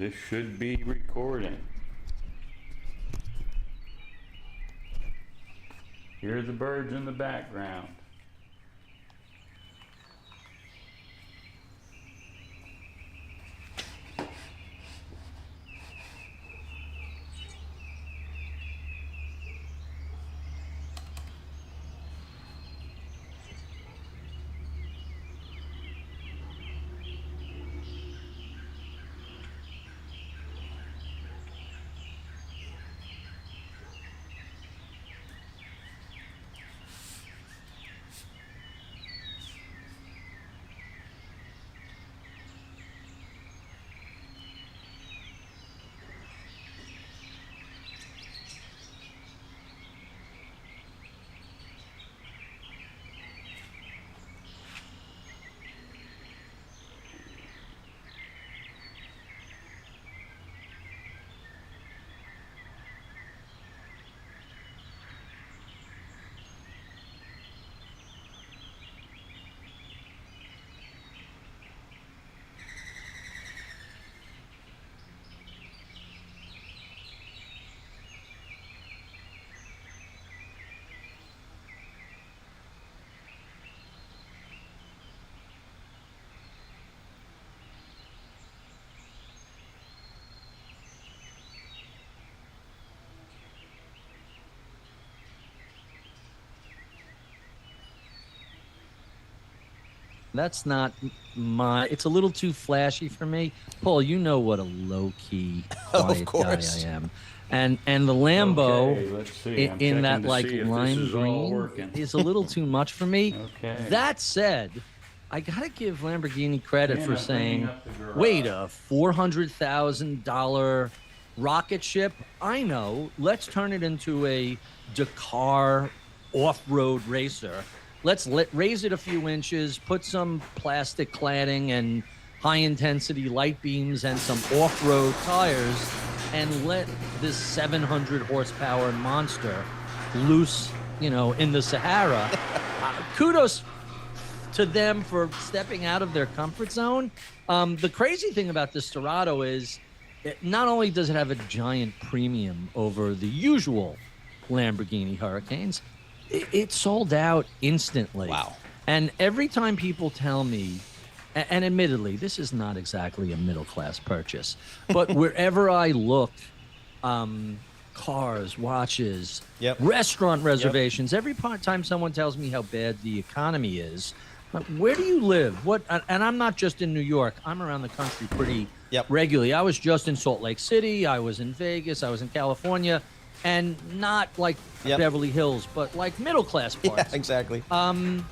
This should be recording. Hear the birds in the background. That's not my. It's a little too flashy for me, Paul. You know what a low key, quiet guy I am, and the Lambo in that like lime green is a little too much for me. Okay. That said, I gotta give Lamborghini credit for saying, "Wait, a $400,000 rocket ship? I know. Let's turn it into a Dakar off-road racer." Let's raise it a few inches, put some plastic cladding and high-intensity light beams and some off-road tires, and let this 700 horsepower monster loose, in the Sahara. Kudos to them for stepping out of their comfort zone. The crazy thing about this Serato is not only does it have a giant premium over the usual Lamborghini Hurricanes, it sold out instantly. Wow. And every time people tell me, and admittedly, this is not exactly a middle-class purchase, but wherever I look, cars, watches, restaurant reservations, every time someone tells me how bad the economy is, where do you live? And I'm not just in New York. I'm around the country pretty regularly. I was just in Salt Lake City. I was in Vegas. I was in California. And not like Beverly Hills, but like middle class parts. Yeah, exactly. The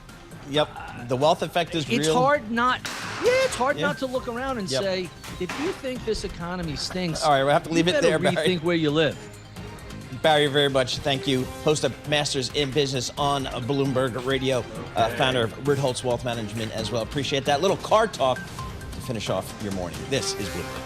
wealth effect is real. It's hard not to look around and say, if you think this economy stinks, all right, we'll have to leave it there, Barry. Rethink where you live. Barry, very much thank you. Host of Masters in Business on Bloomberg Radio, founder of Ritholtz Wealth Management as well. Appreciate that little car talk to finish off your morning. This is Bloomberg.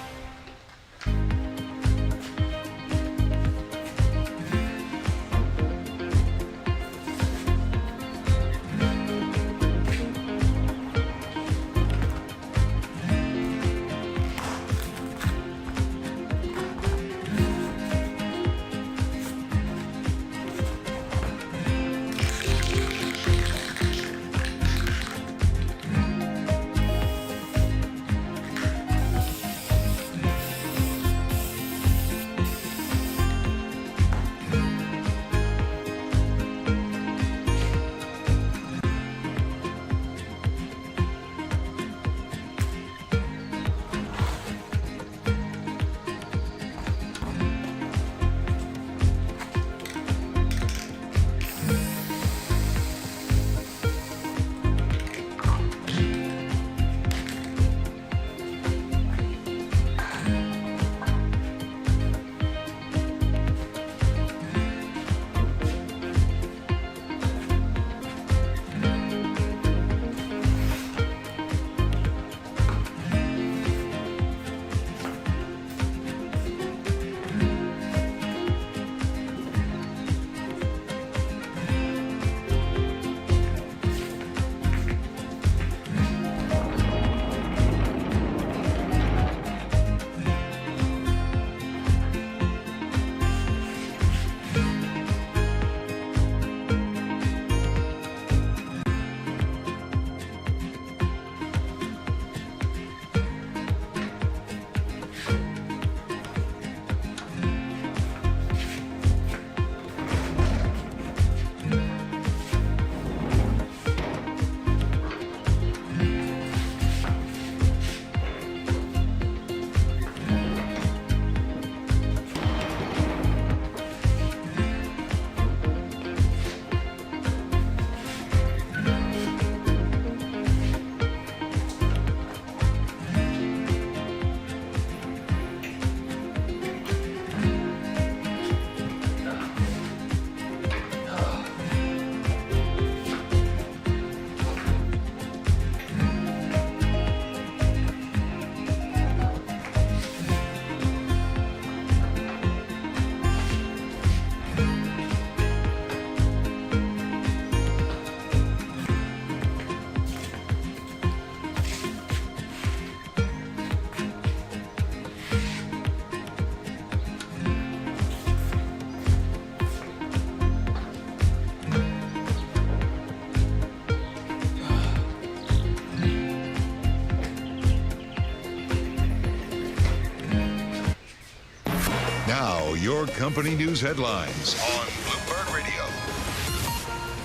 Now, your company news headlines on Bloomberg Radio.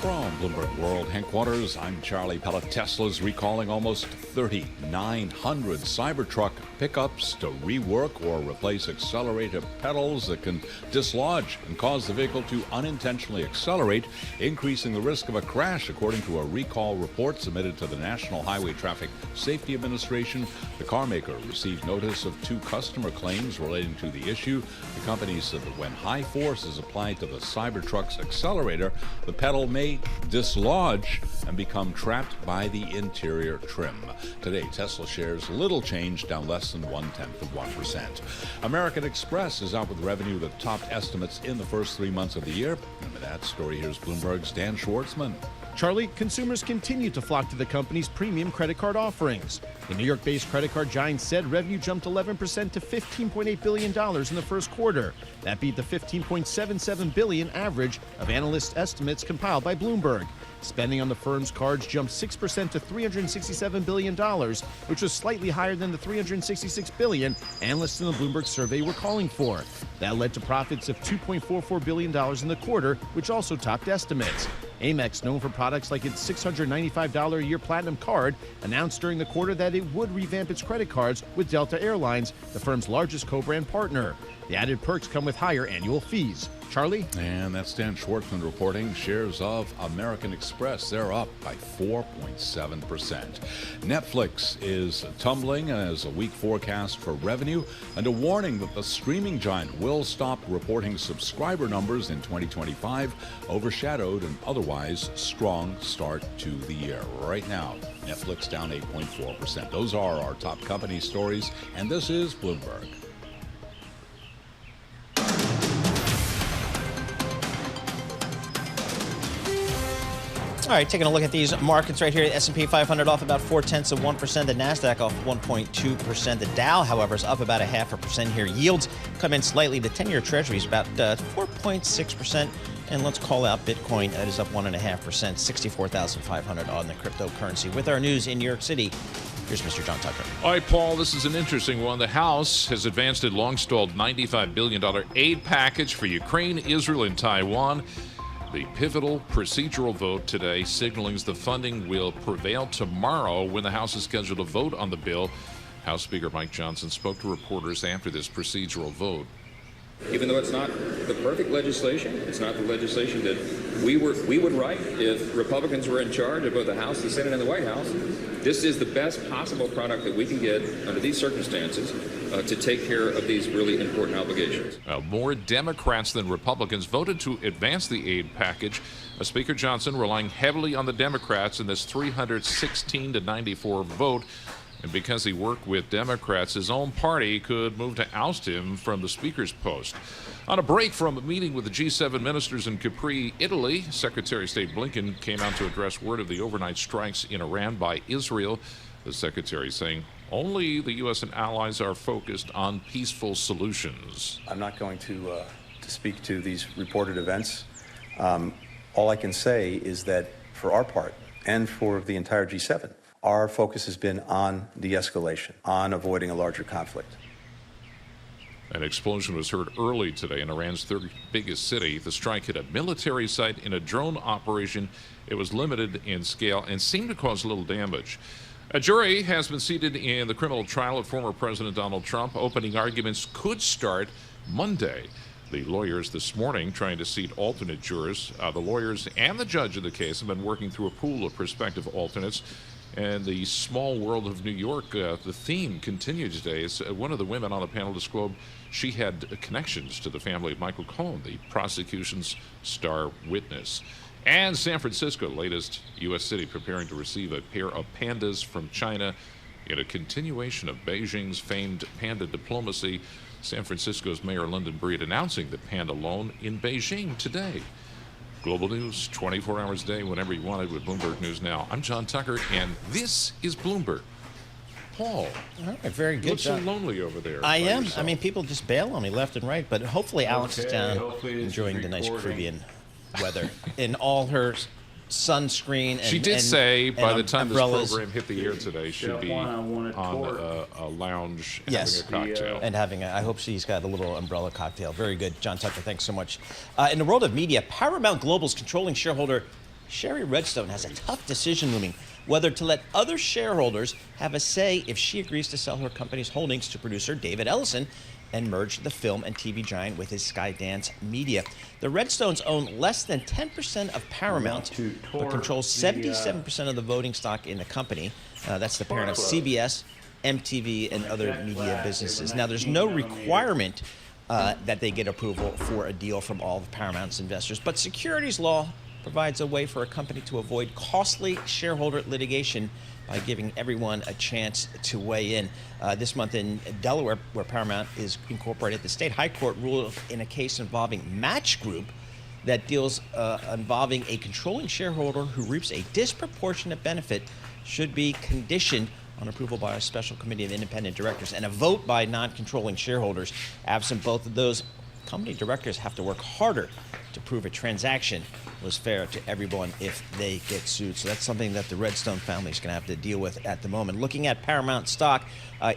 From Bloomberg World Headquarters, I'm Charlie Pellet. Tesla's recalling almost 3,900 Cybertruck pickups to rework or replace accelerator pedals that can dislodge and cause the vehicle to unintentionally accelerate, increasing the risk of a crash, according to a recall report submitted to the National Highway Traffic Safety Administration. The carmaker received notice of 2 customer claims relating to the issue. The company said that when high force is applied to the Cybertruck's accelerator, the pedal may dislodge and become trapped by the interior trim. Today, Tesla shares little change, down less than 0.1%. American Express is out with revenue that topped estimates in the first 3 months of the year. And with that story, here's Bloomberg's Dan Schwartzman. Charlie, consumers continue to flock to the company's premium credit card offerings. The New York-based credit card giant said revenue jumped 11% to $15.8 billion in the first quarter. That beat the $15.77 billion average of analyst estimates compiled by Bloomberg. Spending on the firm's cards jumped 6% to $367 billion, which was slightly higher than the $366 billion analysts in the Bloomberg survey were calling for. That led to profits of $2.44 billion in the quarter, which also topped estimates. Amex, known for products like its $695 a year Platinum card, announced during the quarter that it would revamp its credit cards with Delta Airlines, the firm's largest co-brand partner. The added perks come with higher annual fees. Charlie? And that's Dan Schwartzman reporting. Shares of American Express, they're up by 4.7%. Netflix is tumbling as a weak forecast for revenue and a warning that the streaming giant will stop reporting subscriber numbers in 2025, overshadowed an otherwise strong start to the year. Right now, Netflix down 8.4%. Those are our top company stories, and this is Bloomberg. All right, taking a look at these markets right here. The S&P 500 off about 0.4%. The Nasdaq off 1.2%. The Dow, however, is up about 0.5% here. Yields come in slightly. The 10-year Treasury is about 4.6%. And let's call out Bitcoin. That is up 1.5%. 64,500 on the cryptocurrency. With our news in New York City, here's Mr. John Tucker. All right, Paul, this is an interesting one. The House has advanced a long-stalled $95 billion aid package for Ukraine, Israel, and Taiwan. The pivotal procedural vote today signaling the funding will prevail tomorrow when the House is scheduled to vote on the bill. House Speaker Mike Johnson spoke to reporters after this procedural vote. Even though it's not the perfect legislation, it's not the legislation that we would write if Republicans were in charge of both the House, the Senate, and the White House. This is the best possible product that we can get under these circumstances to take care of these really important obligations. More Democrats than Republicans voted to advance the aid package. Speaker Johnson relying heavily on the Democrats in this 316-94 vote. And because he worked with Democrats, his own party could move to oust him from the Speaker's post. On a break from a meeting with the G7 ministers in Capri, Italy, Secretary of State Blinken came out to address word of the overnight strikes in Iran by Israel. The Secretary saying only the U.S. and allies are focused on peaceful solutions. I'm not going to speak to these reported events. All I can say is that for our part and for the entire G7, our focus has been on de-escalation, on avoiding a larger conflict. An explosion was heard early today in Iran's third biggest city. The strike hit a military site in a drone operation. It was limited in scale and seemed to cause little damage. A jury has been seated in the criminal trial of former President Donald Trump. Opening arguments could start Monday. The lawyers this morning trying to seat alternate jurors. The lawyers and the judge of the case have been working through a pool of prospective alternates. And the small world of New York, the theme continued today. As one of the women on the panel described, she had connections to the family of Michael Cohen, the prosecution's star witness. And San Francisco, latest U.S. city preparing to receive a pair of pandas from China in a continuation of Beijing's famed panda diplomacy. San Francisco's Mayor London Breed announcing the panda loan in Beijing today. Global news, 24 hours a day, whenever you want it with Bloomberg News Now. I'm John Tucker, and this is Bloomberg. Paul, all right, very good. You look so lonely over there. I am. Yourself. I mean, people just bail on me left and right, but hopefully Alex is down enjoying the nice Caribbean weather in all her sunscreen. And, she did say by the time umbrellas. this program hit the air today, she'd be on a lounge having a cocktail. And I hope she's got a little umbrella cocktail. Very good. John Tucker, thanks so much. In the world of media, Paramount Global's controlling shareholder, Sherry Redstone, has a tough decision looming, whether to let other shareholders have a say if she agrees to sell her company's holdings to producer David Ellison and merge the film and TV giant with his Skydance Media. The Redstones own less than 10% of Paramount, but control 77% of the voting stock in the company. That's the parent of CBS, MTV, and other media businesses. Now, there's no requirement that they get approval for a deal from all of Paramount's investors, but securities law provides a way for a company to avoid costly shareholder litigation by giving everyone a chance to weigh in. This month in Delaware, where Paramount is incorporated, the state high court ruled in a case involving Match Group that deals involving a controlling shareholder who reaps a disproportionate benefit should be conditioned on approval by a special committee of independent directors and a vote by non-controlling shareholders. Absent both of those, company directors have to work harder to prove a transaction was fair to everyone if they get sued. So that's something that the Redstone family is going to have to deal with at the moment. Looking at Paramount stock,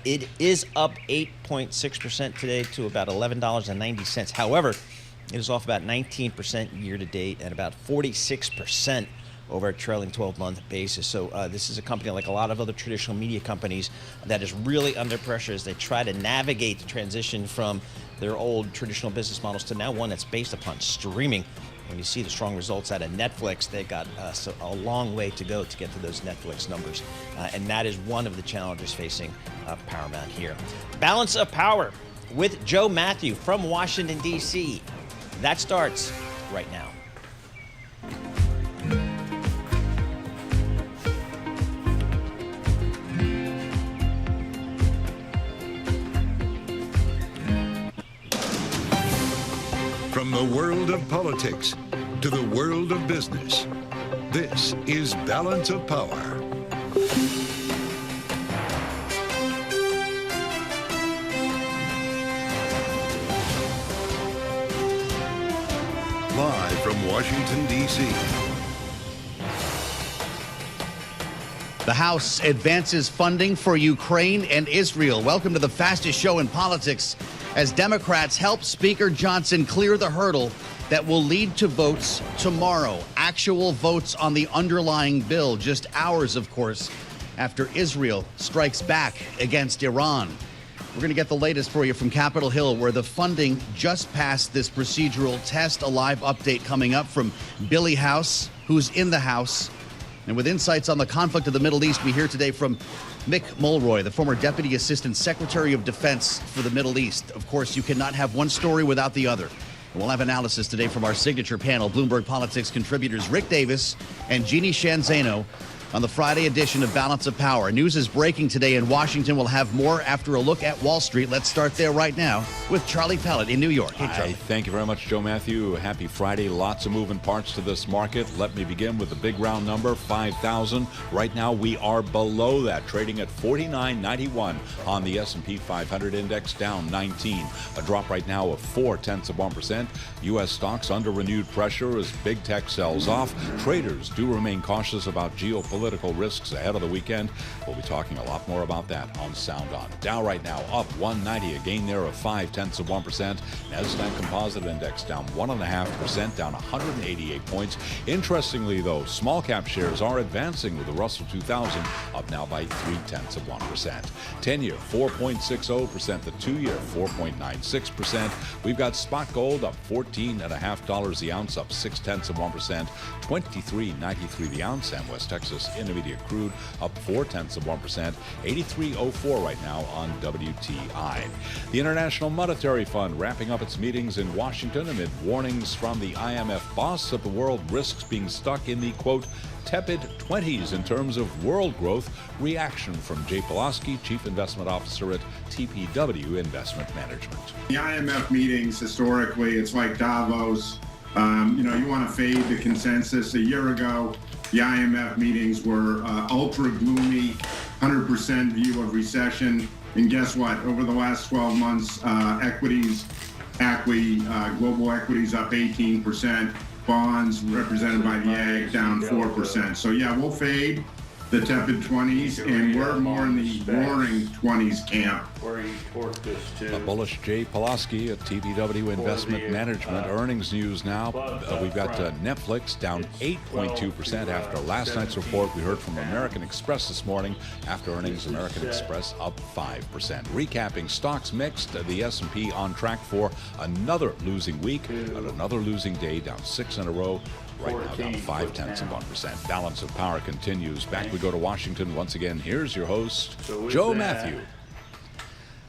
it is up 8.6% today to about $11.90. However, it is off about 19% year to date and about 46% over a trailing 12-month basis. So this is a company, like a lot of other traditional media companies, that is really under pressure as they try to navigate the transition from their old traditional business models to now one that's based upon streaming. When you see the strong results out of Netflix, they've got a long way to go to get to those Netflix numbers. And that is one of the challenges facing Paramount here. Balance of Power with Joe Matthew from Washington, D.C. That starts right now. From the world of politics to the world of business, this is Balance of Power. Live from Washington, D.C. The House advances funding for Ukraine and Israel. Welcome to the fastest show in politics as Democrats help Speaker Johnson clear the hurdle that will lead to votes tomorrow. Actual votes on the underlying bill, just hours, of course, after Israel strikes back against Iran. We're going to get the latest for you from Capitol Hill, where the funding just passed this procedural test. A live update coming up from Billy House, who's in the House. And with insights on the conflict of the Middle East, we hear today from Mick Mulroy, the former Deputy Assistant Secretary of Defense for the Middle East. Of course, you cannot have one story without the other. And we'll have analysis today from our signature panel, Bloomberg Politics contributors Rick Davis and Jeannie Shanzano, on the Friday edition of Balance of Power. News is breaking today in Washington. We'll have more after a look at Wall Street. Let's start there right now with Charlie Pellet in New York. Hey, Charlie. Thank you very much, Joe Matthew. Happy Friday. Lots of moving parts to this market. Let me begin with the big round number, 5,000. Right now, we are below that, trading at 49.91 on the S&P 500 index, down 19. A drop right now of 0.4%. U.S. stocks under renewed pressure as big tech sells off. Traders do remain cautious about geopolitical risks ahead of the weekend. We'll be talking a lot more about that on Sound On. Dow right now up 190, a gain there of 0.5%. Nasdaq Composite Index down 1.5%, down 188 points. Interestingly, though, small cap shares are advancing with the Russell 2000 up now by 0.3%. 10-year 4.60%, the 2-year 4.96%. We've got spot gold up $14.50 the ounce, up 0.6%, 23.93 the ounce, and West Texas Intermediate crude up 0.4%, 83.04 right now on WTI. The International Monetary Fund wrapping up its meetings in Washington amid warnings from the IMF boss that the world risks being stuck in the, quote, tepid 20s in terms of world growth. Reaction from Jay Pulaski, Chief Investment Officer at TPW Investment Management. The IMF meetings, historically, it's like Davos. You want to fade the consensus. A year ago, the IMF meetings were ultra gloomy, 100% view of recession. And guess what? Over the last 12 months, global equities up 18%, bonds represented by the ag down 4%. So yeah, we'll fade the tepid 20s, and we're more in the roaring 20s camp. Where he torqued us to. A bullish Jay Pulaski at TBW Investment Management. Earnings news now. We've got Netflix down 8.2% after last night's report. We heard from American Express this morning. After earnings, American Express up 5%. Recapping stocks mixed. The S&P on track for another losing week and another losing day, down 6 in a row. Right now down 0.5%. Balance of power continues. Back we go to Washington once again. Here's your host, Joe Matthew.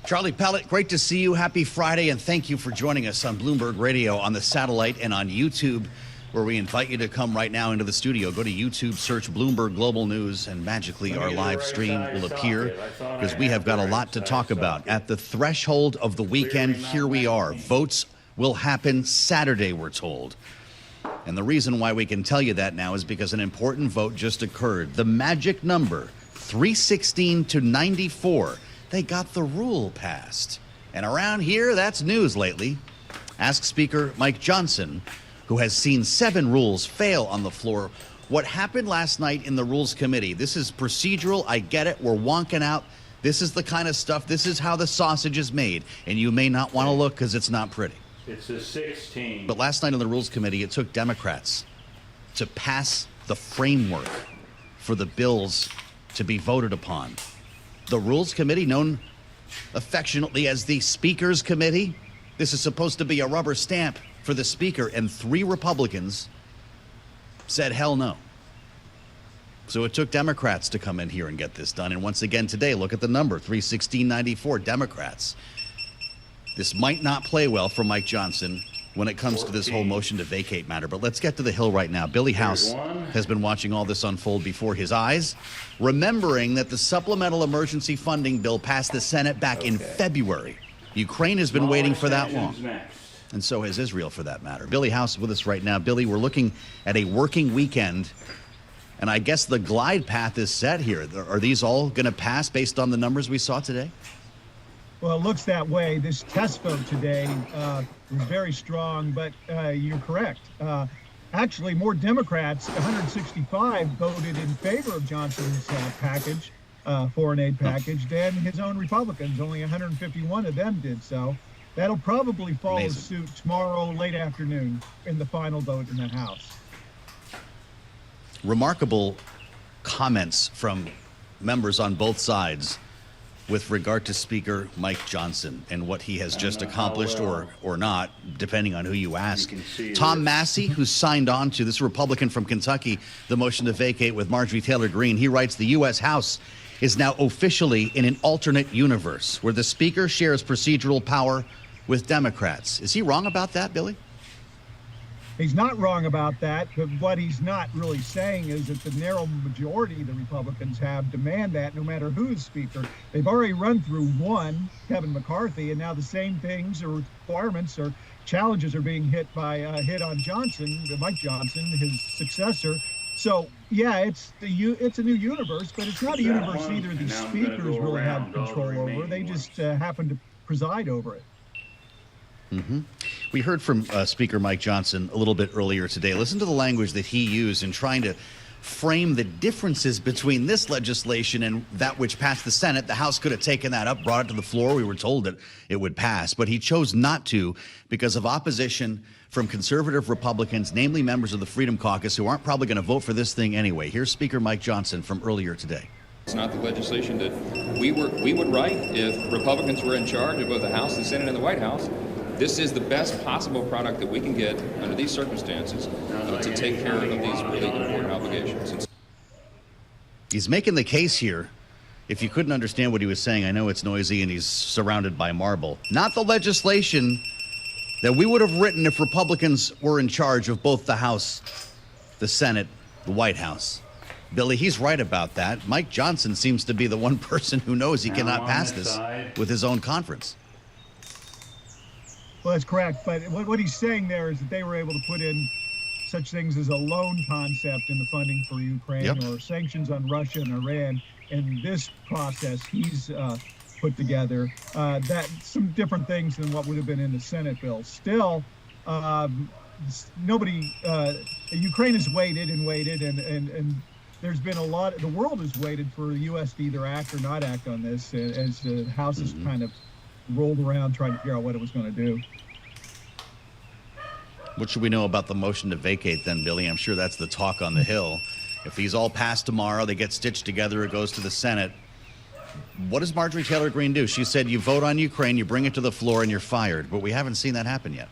Charlie Pellet, great to see you. Happy Friday, and thank you for joining us on Bloomberg Radio, on the satellite, and on YouTube, where we invite you to come right now into the studio. Go to YouTube, search Bloomberg Global News, and magically our live stream will appear, because we have got a lot to talk about. At the threshold of the weekend, here we are. Votes will happen Saturday, we're told. And the reason why we can tell you that now is because an important vote just occurred. The magic number, 316 to 94. They got the rule passed. And around here, that's news lately. Ask Speaker Mike Johnson, who has seen 7 rules fail on the floor, what happened last night in the Rules Committee. This is procedural. I get it. We're wonking out. This is the kind of stuff. This is how the sausage is made. And you may not want to look because it's not pretty. It's a 16. But last night on the Rules Committee, it took Democrats to pass the framework for the bills to be voted upon. The Rules Committee, known affectionately as the Speaker's Committee, this is supposed to be a rubber stamp for the Speaker, and 3 Republicans said hell no. So it took Democrats to come in here and get this done. And once again today, look at the number, 316-94, Democrats. This might not play well for Mike Johnson when it comes to this whole motion to vacate matter. But let's get to the Hill right now. Billy House has been watching all this unfold before his eyes, remembering that the supplemental emergency funding bill passed the Senate back in February. Ukraine has been waiting for that long. And so has Israel, for that matter. Billy House is with us right now. Billy, we're looking at a working weekend, and I guess the glide path is set here. Are these all going to pass based on the numbers we saw today? Well, it looks that way. This test vote today was very strong, but you're correct. Actually, more Democrats, 165, voted in favor of Johnson's package, foreign aid package, than his own Republicans. Only 151 of them did so. That'll probably follow suit tomorrow late afternoon in the final vote in the House. Remarkable comments from members on both sides with regard to Speaker Mike Johnson and what he has just accomplished or not, depending on who you ask. Tom Massey, who signed on to this Republican from Kentucky, the motion to vacate with Marjorie Taylor Greene, he writes, the U.S. House is now officially in an alternate universe where the Speaker shares procedural power with Democrats. Is he wrong about that, Billy? He's not wrong about that, but what he's not really saying is that the narrow majority the Republicans have demand that no matter who is Speaker. They've already run through one, Kevin McCarthy, and now the same things or requirements or challenges are being hit on Johnson, Mike Johnson, his successor. So, yeah, it's a new universe, but it's not a universe either the speakers really have control over. They just happen to preside over it. Mm-hmm. We heard from Speaker Mike Johnson a little bit earlier today. Listen to the language that he used in trying to frame the differences between this legislation and that which passed the Senate. The House could have taken that up, brought it to the floor. We were told that it would pass, but he chose not to because of opposition from conservative Republicans, namely members of the Freedom Caucus, who aren't probably going to vote for this thing anyway. Here's Speaker Mike Johnson from earlier today. It's not the legislation that we would write if Republicans were in charge of both the House, the Senate, and the White House. This is the best possible product that we can get under these circumstances to take care of these really important obligations. He's making the case here. If you couldn't understand what he was saying, I know it's noisy and he's surrounded by marble. Not the legislation that we would have written if Republicans were in charge of both the House, the Senate, the White House. Billy, he's right about that. Mike Johnson seems to be the one person who knows he cannot pass this with his own conference. Well, that's correct. But what he's saying there is that they were able to put in such things as a loan concept in the funding for Ukraine or sanctions on Russia and Iran. And this process he's put together, that some different things than what would have been in the Senate bill. Still, nobody, Ukraine has waited and waited, and there's been a lot. The world has waited for the U.S. to either act or not act on this, as the House has kind of rolled around trying to figure out what it was going to do. What should we know about the motion to vacate then, Billy? I'm sure that's the talk on the Hill. If these all pass tomorrow, they get stitched together, it goes to the Senate. What does Marjorie Taylor Greene do? She said you vote on Ukraine, you bring it to the floor, and you're fired. But we haven't seen that happen yet.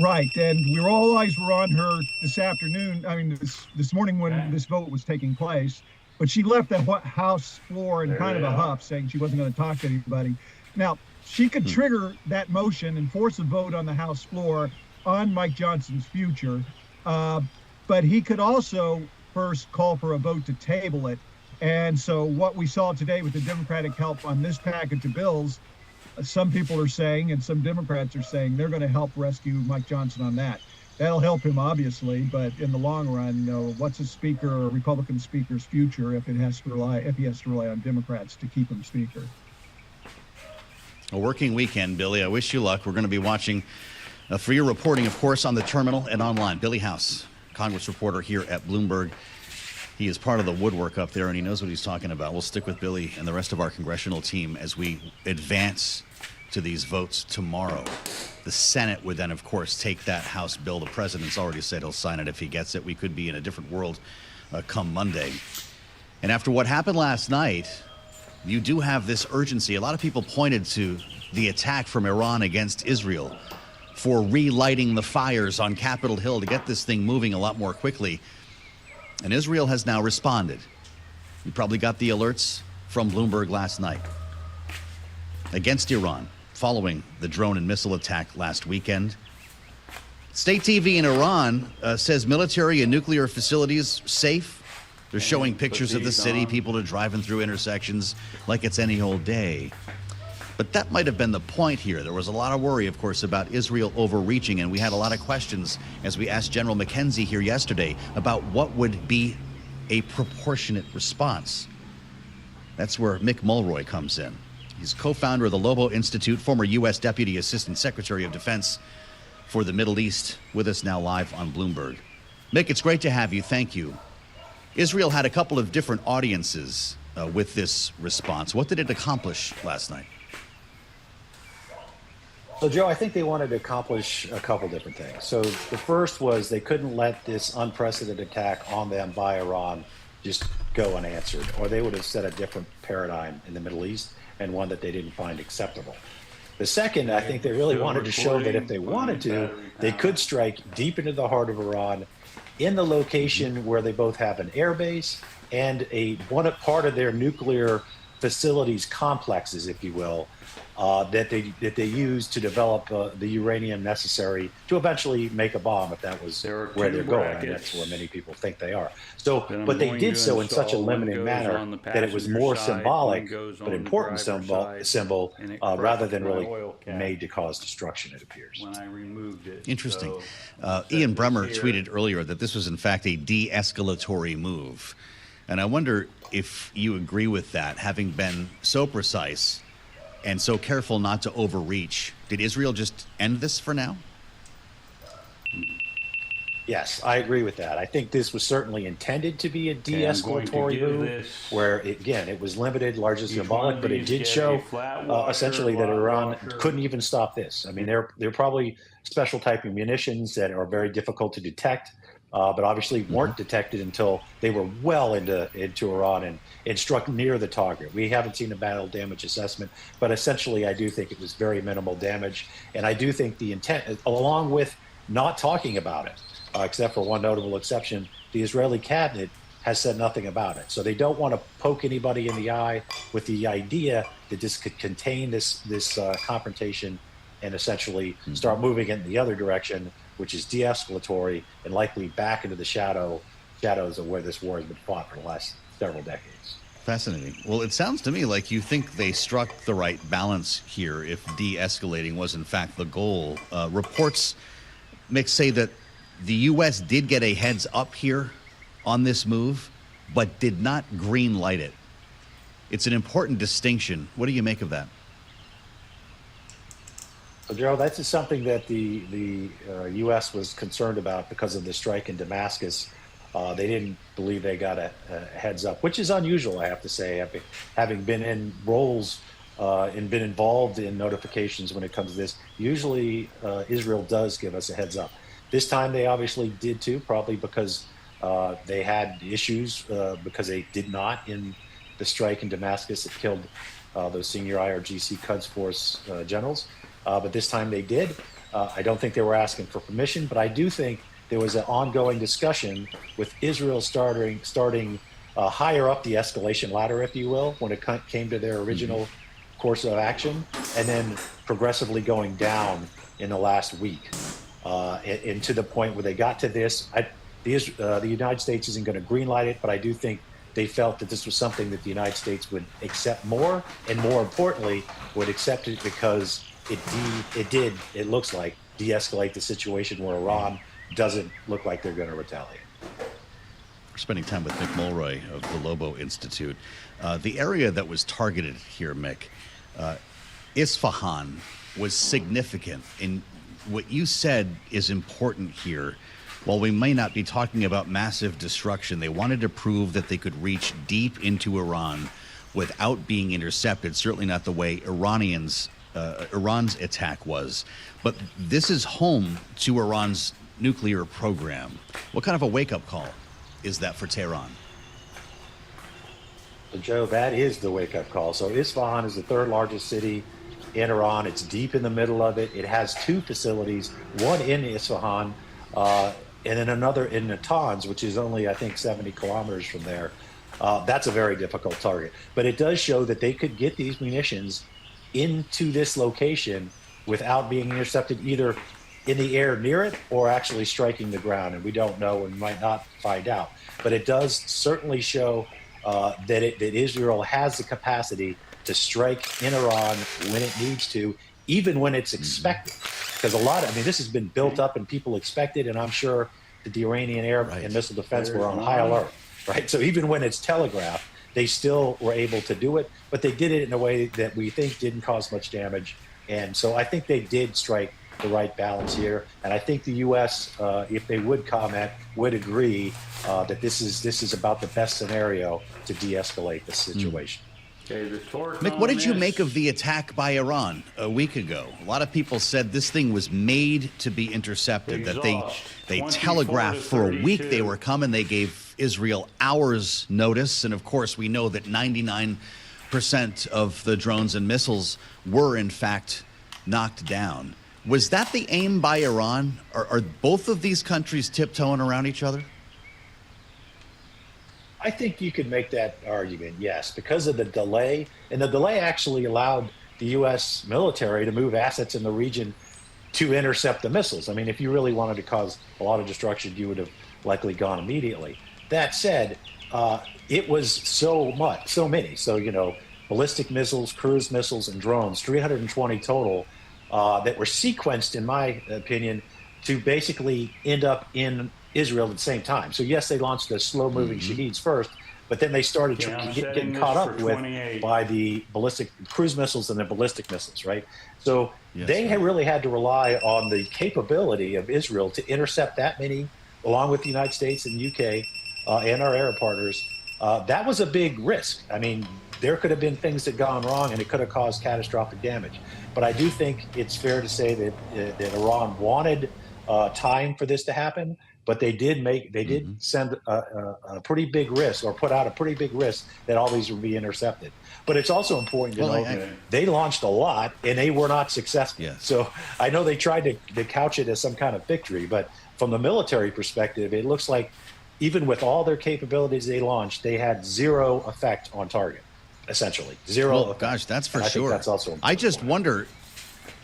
Right, and all eyes were on her this afternoon. I mean, this morning when this vote was taking place. But she left the House floor in kind of a huff, saying she wasn't going to talk to anybody. Now, she could trigger that motion and force a vote on the House floor on Mike Johnson's future. But he could also first call for a vote to table it. And so what we saw today with the Democratic help on this package of bills, some people are saying, and some Democrats are saying, they're going to help rescue Mike Johnson on that. That'll help him, obviously, but in the long run, what's a speaker or a Republican speaker's future if he has to rely on Democrats to keep him speaker? A working weekend, Billy. I wish you luck. We're going to be watching for your reporting, of course, on the terminal and online. Billy House, Congress reporter here at Bloomberg. He is part of the woodwork up there, and he knows what he's talking about. We'll stick with Billy and the rest of our congressional team as we advance to these votes tomorrow. The Senate would then, of course, take that House bill. The president's already said he'll sign it if he gets it. We could be in a different world come Monday. And after what happened last night, you do have this urgency. A lot of people pointed to the attack from Iran against Israel for relighting the fires on Capitol Hill to get this thing moving a lot more quickly. And Israel has now responded. You probably got the alerts from Bloomberg last night against Iran following the drone and missile attack last weekend. State TV in Iran says military and nuclear facilities safe. They're showing pictures of the city. People are driving through intersections like it's any old day. But that might have been the point here. There was a lot of worry, of course, about Israel overreaching, and we had a lot of questions as we asked General McKenzie here yesterday about what would be a proportionate response. That's where Mick Mulroy comes in. He's co-founder of the Lobo Institute, former U.S. Deputy Assistant Secretary of Defense for the Middle East, with us now live on Bloomberg. Mick, it's great to have you. Thank you. Israel had a couple of different audiences with this response. What did it accomplish last night? So, Joe, I think they wanted to accomplish a couple different things. So the first was they couldn't let this unprecedented attack on them by Iran just go unanswered, or they would have set a different paradigm in the Middle East and one that they didn't find acceptable. The second, I think they really wanted to show that if they wanted to, they could strike deep into the heart of Iran in the location where they both have an air base and one part of their nuclear facilities complexes, if you will, that they use to develop the uranium necessary to eventually make a bomb, if that was where they're going. And that's where many people think they are. So, but they did so in such a limited manner that it was more symbolic, but important symbol rather than really made to cause destruction, it appears. When I removed it. Interesting. Ian Bremmer tweeted earlier that this was, in fact, a de-escalatory move. And I wonder if you agree with that, having been so precise and so careful not to overreach. Did Israel just end this for now? Yes, I agree with that. I think this was certainly intended to be a de-escalatory move, where, it was limited, largely symbolic, but it did show essentially that Iran couldn't even stop this. I mean, they're probably special type of munitions that are very difficult to detect, but obviously weren't detected until they were well into Iran and struck near the target. We haven't seen a battle damage assessment, but essentially I do think it was very minimal damage. And I do think the intent, along with not talking about it, except for one notable exception, the Israeli cabinet has said nothing about it. So they don't want to poke anybody in the eye with the idea that this could contain this confrontation and essentially start moving it in the other direction, which is de-escalatory and likely back into the shadows of where this war has been fought for the last several decades. Fascinating. Well, it sounds to me like you think they struck the right balance here if de-escalating was in fact the goal. Reports say that the U.S. did get a heads up here on this move, but did not green light it. It's an important distinction. What do you make of that? So, Joe, that's something that the U.S. was concerned about because of the strike in Damascus. They didn't believe they got a heads up, which is unusual, I have to say, having been in roles and been involved in notifications when it comes to this. Usually, Israel does give us a heads up. This time, they obviously did too, probably because they had issues because they did not in the strike in Damascus. It killed those senior IRGC Quds Force generals. But this time they did. I don't think they were asking for permission, but I do think there was an ongoing discussion with Israel starting higher up the escalation ladder, if you will, when it came to their original course of action, and then progressively going down in the last week. And to the point where they got to this, the United States isn't going to greenlight it, but I do think they felt that this was something that the United States would accept more, and more importantly, would accept it because it looks like, de-escalate the situation where Iran doesn't look like they're going to retaliate. We're spending time with Mick Mulroy of the Lobo Institute. The area that was targeted here, Mick, Isfahan, was significant. And what you said is important here. While we may not be talking about massive destruction, they wanted to prove that they could reach deep into Iran without being intercepted, certainly not the way Iran's attack was. But this is home to Iran's nuclear program. What kind of a wake-up call is that for Tehran? So, Joe, that is the wake-up call. So Isfahan is the third largest city in Iran. It's deep in the middle of it. It has two facilities, one in Isfahan, and then another in Natanz, which is only, I think, 70 kilometers from there. That's a very difficult target. But it does show that they could get these munitions into this location without being intercepted either in the air near it or actually striking the ground. And we don't know and might not find out. But it does certainly show that Israel has the capacity to strike in Iran when it needs to, even when it's expected. Because this has been built up and people expected, and I'm sure that the Iranian air and missile defense were on high alert, right? So even when it's telegraphed, they still were able to do it, but they did it in a way that we think didn't cause much damage. And so I think they did strike the right balance here. And I think the U.S., if they would comment, would agree that this is about the best scenario to de-escalate the situation. Mick, what did you make of the attack by Iran a week ago? A lot of people said this thing was made to be intercepted, that they telegraphed for a week they were coming. They gave Israel hours notice. And of course, we know that 99% of the drones and missiles were in fact knocked down. Was that the aim by Iran? Are both of these countries tiptoeing around each other? I think you could make that argument, yes, because of the delay. And the delay actually allowed the U.S. military to move assets in the region to intercept the missiles. I mean, if you really wanted to cause a lot of destruction, you would have likely gone immediately. That said, it was so many. So, ballistic missiles, cruise missiles, and drones, 320 total, that were sequenced, in my opinion, to basically end up in Israel at the same time. So yes, they launched the slow-moving Shaheeds first, but then they started getting caught up with by the ballistic cruise missiles and the ballistic missiles, right? So they really had to rely on the capability of Israel to intercept that many, along with the United States and UK and our Arab partners. That was a big risk. I mean, there could have been things that gone wrong, and it could have caused catastrophic damage. But I do think it's fair to say that Iran wanted time for this to happen. But they did send a pretty big risk, or put out a pretty big risk, that all these would be intercepted. But it's also important to know that they launched a lot and they were not successful. Yes. So I know they tried to couch it as some kind of victory, but from the military perspective, it looks like even with all their capabilities they launched, they had zero effect on target, essentially. Zero effect. Gosh, that's for and sure. I think that's also important. I just wonder,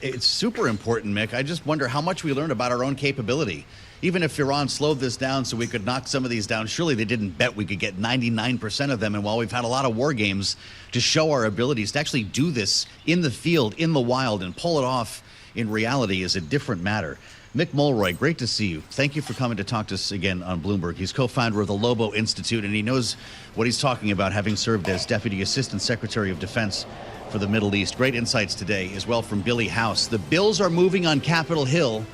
it's super important, Mick. I just wonder how much we learned about our own capability. Even if Iran slowed this down so we could knock some of these down, surely they didn't bet we could get 99% of them. And while we've had a lot of war games to show our abilities, to actually do this in the field, in the wild, and pull it off in reality is a different matter. Mick Mulroy, great to see you. Thank you for coming to talk to us again on Bloomberg. He's co-founder of the Lobo Institute, and he knows what he's talking about, having served as Deputy Assistant Secretary of Defense for the Middle East. Great insights today as well from Billy House. The bills are moving on Capitol Hill,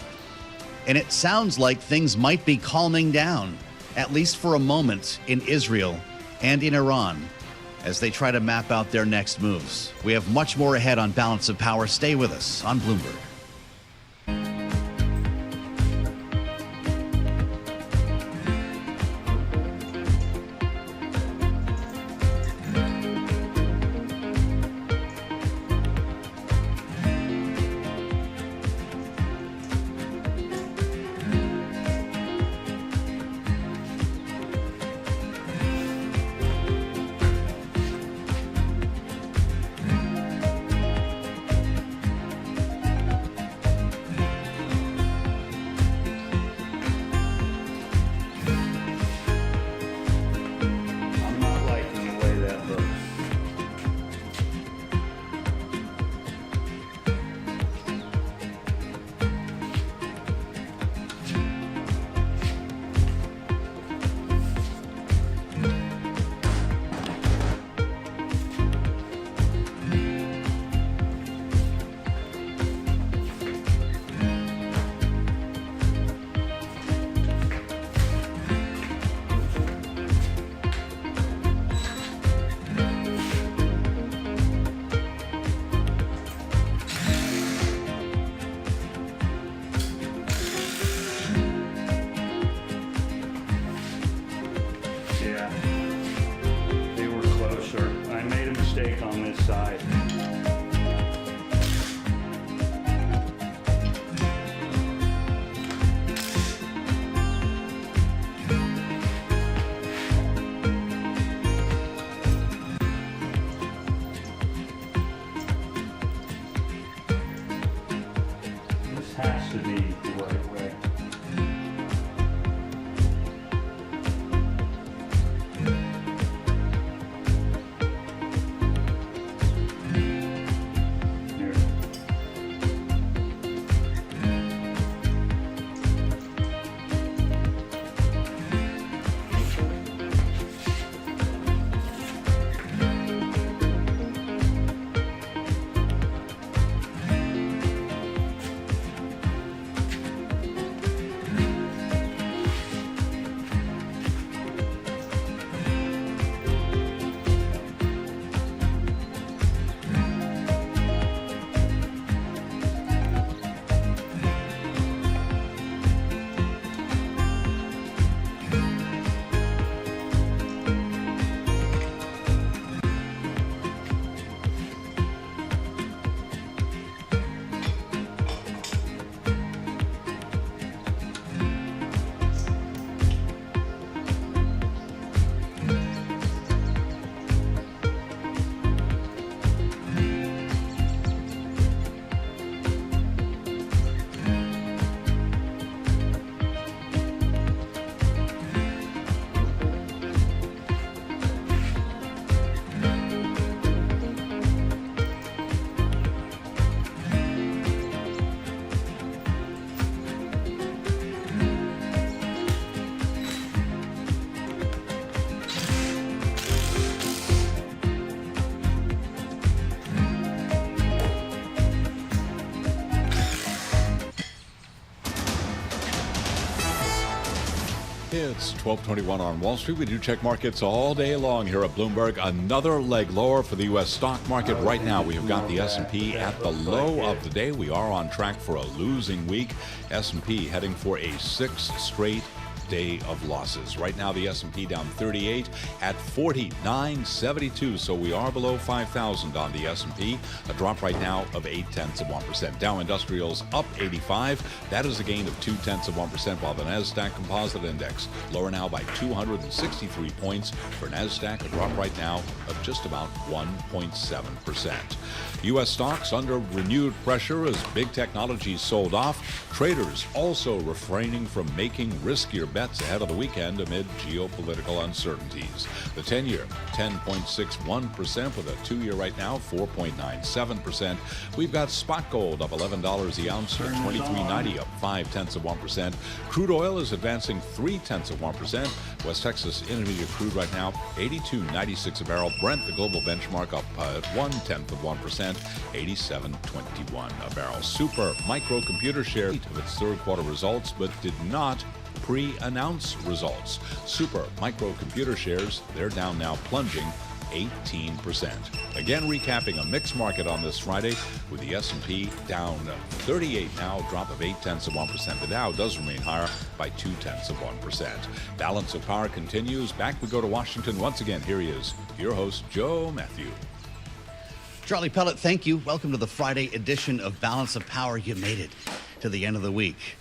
and it sounds like things might be calming down, at least for a moment, in Israel and in Iran as they try to map out their next moves. We have much more ahead on Balance of Power. Stay with us on Bloomberg. I'm not liking the way that looks. Yeah, they were closer. I made a mistake on this side. This has to be the right way. There. It's 12:21 on Wall Street. We do check markets all day long here at Bloomberg. Another leg lower for the U.S. stock market. Right now, we have got the S&P at the low of the day. We are on track for a losing week. S&P heading for a sixth straight day of losses. Right now, the S&P down 38 at 49.72. So we are below 5,000 on the S&P. A drop right now of 0.8%. Dow Industrials up 85. That is a gain of 0.2%, while the NASDAQ Composite Index lower now by 263 points. For NASDAQ, a drop right now of just about 1.7%. U.S. stocks under renewed pressure as big technologies sold off. Traders also refraining from making riskier bets ahead of the weekend amid geopolitical uncertainties. The 10-year, 10.61%, with a 2-year right now, 4.97%. We've got spot gold up $11 the ounce to $23.90, up 0.5%. Crude oil is advancing 0.3%. West Texas Intermediate crude right now, 82.96 a barrel. Brent, the global benchmark, up 0.1%, 87.21 a barrel. Super Microcomputer shared of its third quarter results, but did not pre-announce results. Super Microcomputer shares, they're down now, plunging 18%. Again, recapping a mixed market on this Friday, with the S&P down 38 now, a drop of 0.8%. The Dow does remain higher by 0.2%. Balance of Power continues. Back we go to Washington once again. Here he is, your host, Joe Matthew. Charlie Pellet, thank you. Welcome to the Friday edition of Balance of Power. You made it to the end of the week.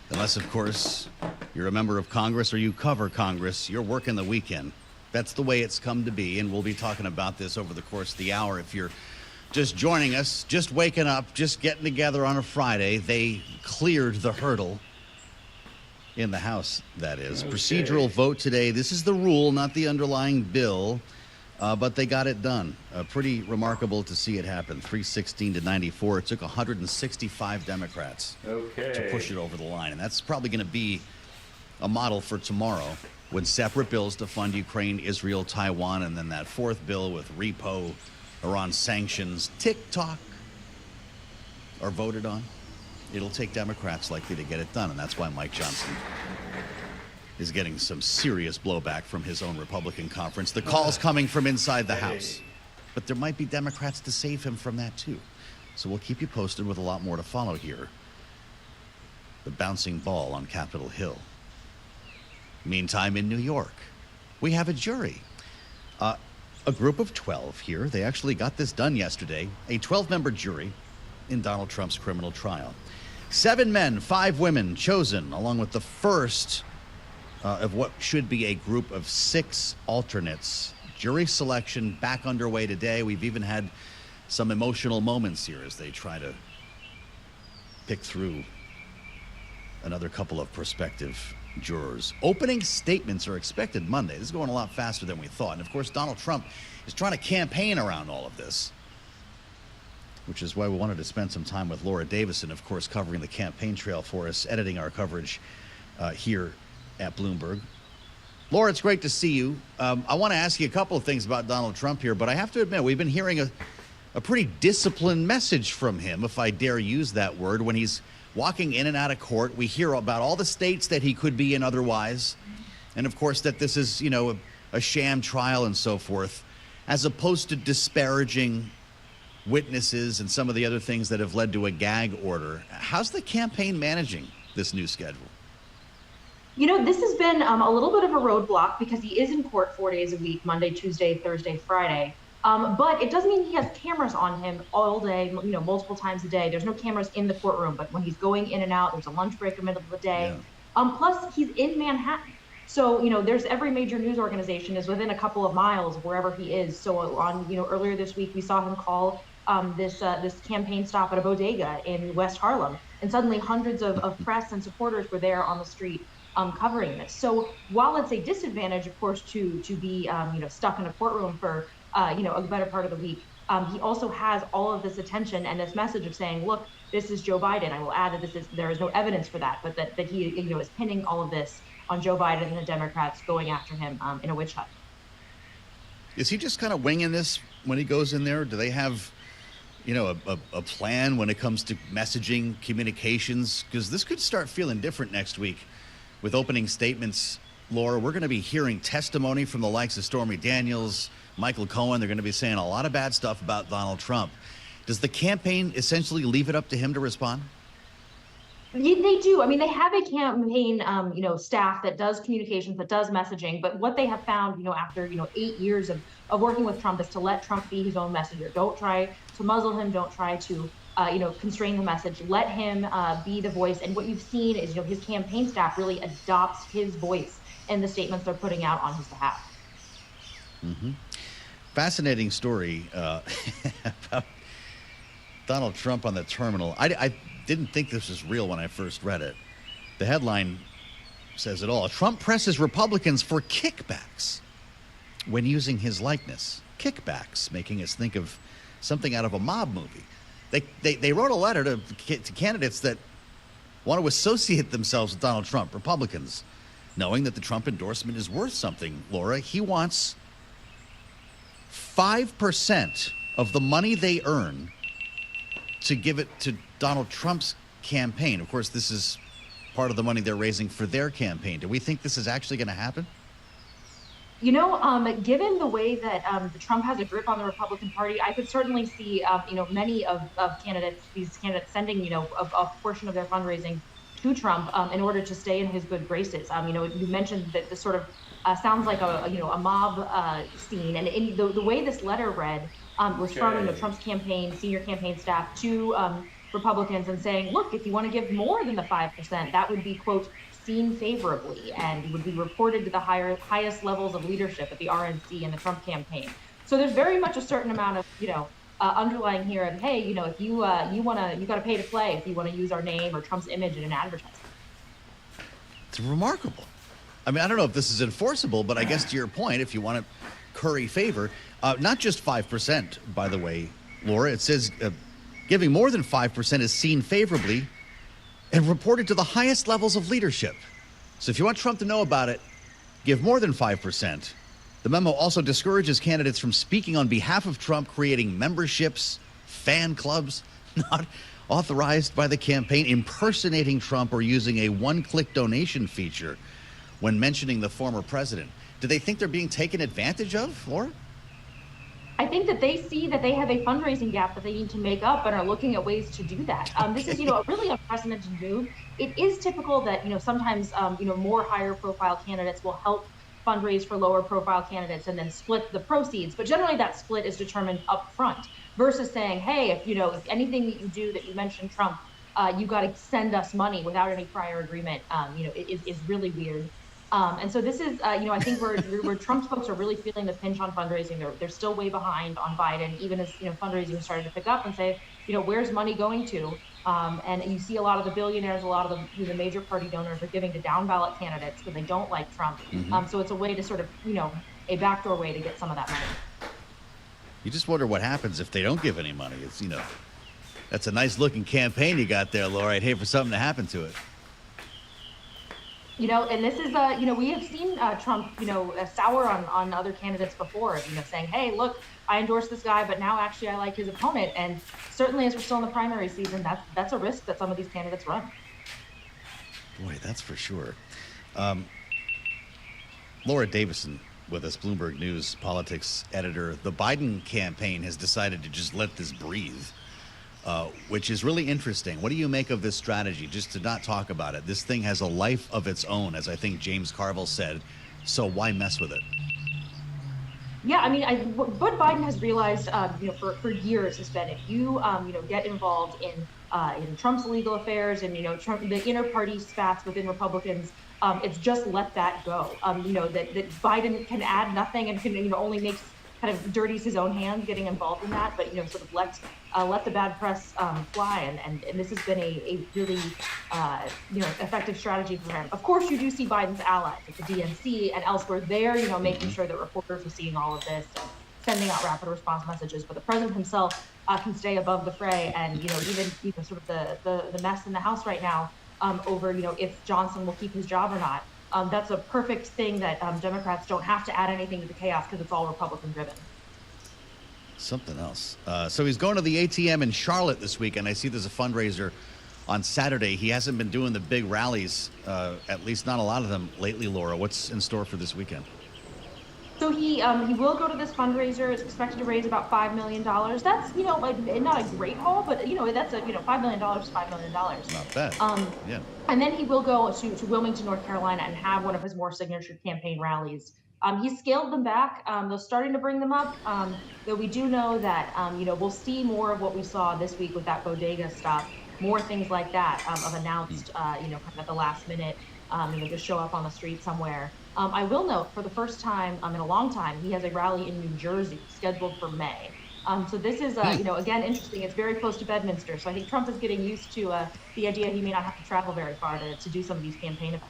Unless, of course, you're a member of Congress or you cover Congress, you're working the weekend. That's the way it's come to be, and we'll be talking about this over the course of the hour. If you're just joining us, just waking up, just getting together on a Friday, they cleared the hurdle in the House, that is. Okay. Procedural vote today. This is the rule, not the underlying bill. But they got it done. Pretty remarkable to see it happen. 316 to 94. It took 165 Democrats to push it over the line. And that's probably going to be a model for tomorrow, when separate bills to fund Ukraine, Israel, Taiwan, and then that fourth bill with repo, Iran sanctions, tick-tock, are voted on. It'll take Democrats likely to get it done. And that's why Mike Johnson is getting some serious blowback from his own Republican conference. The call's coming from inside the House. But there might be Democrats to save him from that, too. So we'll keep you posted with a lot more to follow here. The bouncing ball on Capitol Hill. Meantime, in New York, we have a jury. A group of 12 here. They actually got this done yesterday. A 12-member jury in Donald Trump's criminal trial. 7 men, 5 women chosen, along with the first of what should be a group of 6 alternates. Jury selection back underway today. We've even had some emotional moments here as they try to pick through another couple of prospective jurors. Opening statements are expected Monday. This is going a lot faster than we thought. And of course, Donald Trump is trying to campaign around all of this, which is why we wanted to spend some time with Laura Davison, of course, covering the campaign trail for us, editing our coverage here at Bloomberg. Laura, it's great to see you. I want to ask you a couple of things about Donald Trump here, but I have to admit, we've been hearing a pretty disciplined message from him, if I dare use that word, when he's walking in and out of court. We hear about all the states that he could be in otherwise, and of course that this is, a sham trial and so forth, as opposed to disparaging witnesses and some of the other things that have led to a gag order. How's the campaign managing this new schedule? This has been a little bit of a roadblock because he is in court 4 days a week, Monday, Tuesday, Thursday, Friday. But it doesn't mean he has cameras on him all day, multiple times a day. There's no cameras in the courtroom, but when he's going in and out, there's a lunch break in the middle of the day. Yeah. Plus, he's in Manhattan. So, there's every major news organization is within a couple of miles wherever he is. So on, earlier this week, we saw him call this campaign stop at a bodega in West Harlem. And suddenly hundreds of press and supporters were there on the street covering this. So while it's a disadvantage, of course, to be, stuck in a courtroom for, a better part of the week, he also has all of this attention and this message of saying, look, this is Joe Biden. I will add that there is no evidence for that, but that he, is pinning all of this on Joe Biden and the Democrats going after him in a witch hunt. Is he just kind of winging this when he goes in there? Do they have, a plan when it comes to messaging, communications? Because this could start feeling different next week with opening statements. Laura, we're going to be hearing testimony from the likes of Stormy Daniels, Michael Cohen. They're going to be saying a lot of bad stuff about Donald Trump. Does the campaign essentially leave it up to him to respond? They do. I mean, they have a campaign, staff that does communications, that does messaging. But what they have found, after, 8 years of working with Trump is to let Trump be his own messenger. Don't try to muzzle him. Don't try to, constrain the message. Let him be the voice. And what you've seen is, his campaign staff really adopts his voice in the statements they're putting out on his behalf. Mm-hmm. Fascinating story about Donald Trump on the terminal. I didn't think this was real when I first read it. The headline says it all. Trump presses Republicans for kickbacks when using his likeness. Kickbacks, making us think of something out of a mob movie. They wrote a letter to candidates that want to associate themselves with Donald Trump, Republicans, knowing that the Trump endorsement is worth something, Laura. He wants 5% of the money they earn to give it to Donald Trump's campaign. Of course, this is part of the money they're raising for their campaign. Do we think this is actually going to happen? You know, given the way that Trump has a grip on the Republican Party, I could certainly see, many of these candidates sending, a portion of their fundraising to Trump in order to stay in his good graces. You mentioned that this sort of sounds like a mob scene, and in the way this letter read was from Trump's campaign, senior campaign staff to Republicans, and saying, look, if you want to give more than the 5%, that would be, quote, seen favorably and would be reported to the highest levels of leadership at the RNC and the Trump campaign. So there's very much a certain amount of, underlying here of, hey, if you got to pay to play if you want to use our name or Trump's image in an advertisement. It's remarkable. I mean, I don't know if this is enforceable, but I guess to your point, if you want to curry favor, not just 5%, by the way, Laura, it says giving more than 5% is seen favorably and reported to the highest levels of leadership. So if you want Trump to know about it, give more than 5%. The memo also discourages candidates from speaking on behalf of Trump, creating memberships, fan clubs, not authorized by the campaign, impersonating Trump, or using a one-click donation feature when mentioning the former president. Do they think they're being taken advantage of, Laura? I think that they see that they have a fundraising gap that they need to make up and are looking at ways to do that. This is, a really unprecedented move. It is typical that, sometimes, more higher profile candidates will help fundraise for lower profile candidates and then split the proceeds. But generally that split is determined up front versus saying, hey, if anything that you do that you mentioned Trump, you got to send us money without any prior agreement, is really weird. And so this is, I think where Trump's folks are really feeling the pinch on fundraising. They're still way behind on Biden, even as, fundraising started to pick up, and say, where's money going to? And you see a lot of the billionaires, a lot of the major party donors are giving to down ballot candidates because they don't like Trump. So it's a way to sort of, a backdoor way to get some of that money. You just wonder what happens if they don't give any money. It's, that's a nice looking campaign you got there, Laura. I'd hate for something to happen to it. And this is, we have seen Trump, sour on other candidates before, saying, hey, look, I endorse this guy, but now actually I like his opponent. And certainly as we're still in the primary season, that's a risk that some of these candidates run. Boy, that's for sure. Laura Davison with us, Bloomberg News politics editor. The Biden campaign has decided to just let this breathe. Which is really interesting. What do you make of this strategy, just to not talk about it? This thing has a life of its own, as I think James Carville said, so why mess with it? Yeah, I mean, what Biden has realized, for years has been if you, get involved in Trump's legal affairs and, Trump, the inter-party spats within Republicans, it's just let that go. That Biden can add nothing and can, only makes kind of dirties his own hands getting involved in that, but sort of let the bad press fly, and this has been a really effective strategy for him. Of course, you do see Biden's allies at the DNC and elsewhere. They're making sure that reporters are seeing all of this and sending out rapid response messages. But the president himself can stay above the fray, and even sort of the mess in the House right now over if Johnson will keep his job or not. That's a perfect thing that Democrats don't have to add anything to the chaos because it's all Republican driven. Something else. So he's going to the ATM in Charlotte this week, and I see there's a fundraiser on Saturday. He hasn't been doing the big rallies, at least not a lot of them lately, Laura. What's in store for this weekend? So he will go to this fundraiser. It's expected to raise about $5 million. That's, not a great haul, but, that's $5 million is $5 million. Not bad. Yeah. And then he will go to Wilmington, North Carolina, and have one of his more signature campaign rallies. He's scaled them back. They're starting to bring them up. Though we do know that, we'll see more of what we saw this week with that bodega stuff, more things like that of announced, kind of at the last minute, just show up on the street somewhere. I will note, for the first time in a long time, he has a rally in New Jersey scheduled for May. So this is, again, interesting. It's very close to Bedminster. So I think Trump is getting used to the idea he may not have to travel very far to do some of these campaign events.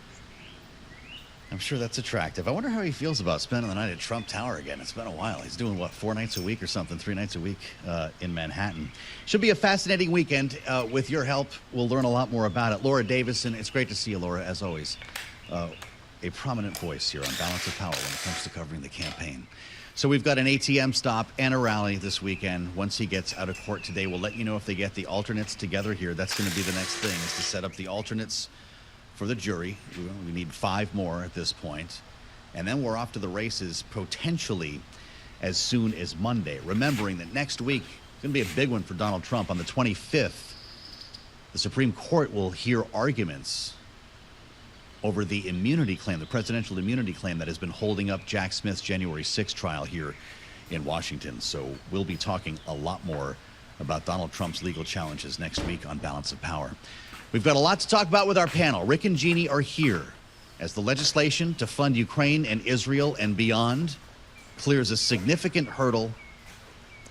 I'm sure that's attractive. I wonder how he feels about spending the night at Trump Tower again. It's been a while. He's doing, what, 4 nights a week or something, 3 nights a week in Manhattan. Should be a fascinating weekend. With your help, we'll learn a lot more about it. Laura Davison, it's great to see you, Laura, as always. A prominent voice here on Balance of Power when it comes to covering the campaign. So we've got an ATM stop and a rally this weekend. Once he gets out of court today, we'll let you know if they get the alternates together here. That's going to be the next thing, is to set up the alternates for the jury. We need 5 more at this point. And then we're off to the races potentially as soon as Monday. Remembering that next week is going to be a big one for Donald Trump. On the 25th, the Supreme Court will hear arguments over the immunity claim, the presidential immunity claim that has been holding up Jack Smith's January 6th trial here in Washington. So we'll be talking a lot more about Donald Trump's legal challenges next week on Balance of Power. We've got a lot to talk about with our panel. Rick and Jeannie are here as the legislation to fund Ukraine and Israel and beyond clears a significant hurdle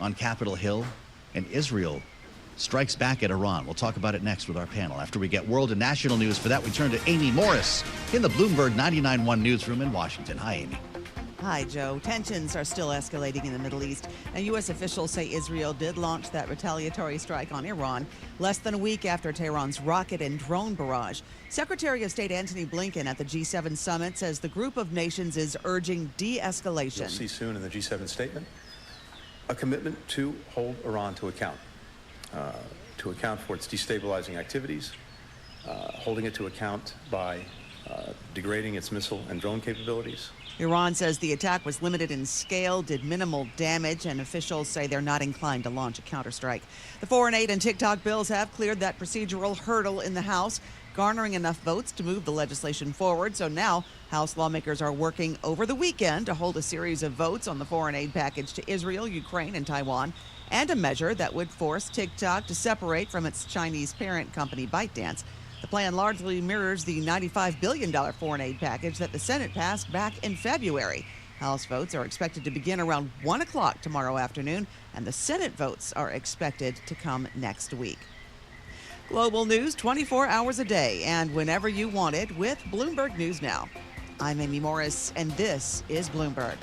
on Capitol Hill, and Israel strikes back at Iran. We'll talk about it next with our panel. After we get world and national news, for that we turn to Amy Morris in the Bloomberg 99.1 newsroom in Washington. Hi, Amy. Hi, Joe. Tensions are still escalating in the Middle East. And U.S. officials say Israel did launch that retaliatory strike on Iran less than a week after Tehran's rocket and drone barrage. Secretary of State Antony Blinken at the G7 summit says the group of nations is urging de-escalation. You'll see soon in the G7 statement a commitment to hold Iran to account for its destabilizing activities, holding it to account by degrading its missile and drone capabilities. Iran says the attack was limited in scale, did minimal damage, and officials say they're not inclined to launch a counterstrike. The Foreign Aid and TikTok bills have cleared that procedural hurdle in the House, garnering enough votes to move the legislation forward. So now House lawmakers are working over the weekend to hold a series of votes on the foreign aid package to Israel, Ukraine, and Taiwan, and a measure that would force TikTok to separate from its Chinese parent company ByteDance. The plan largely mirrors the $95 billion foreign aid package that the Senate passed back in February. House votes are expected to begin around 1 o'clock tomorrow afternoon, and the Senate votes are expected to come next week. Global news 24 hours a day and whenever you want it with Bloomberg News Now. I'm Amy Morris, and this is Bloomberg.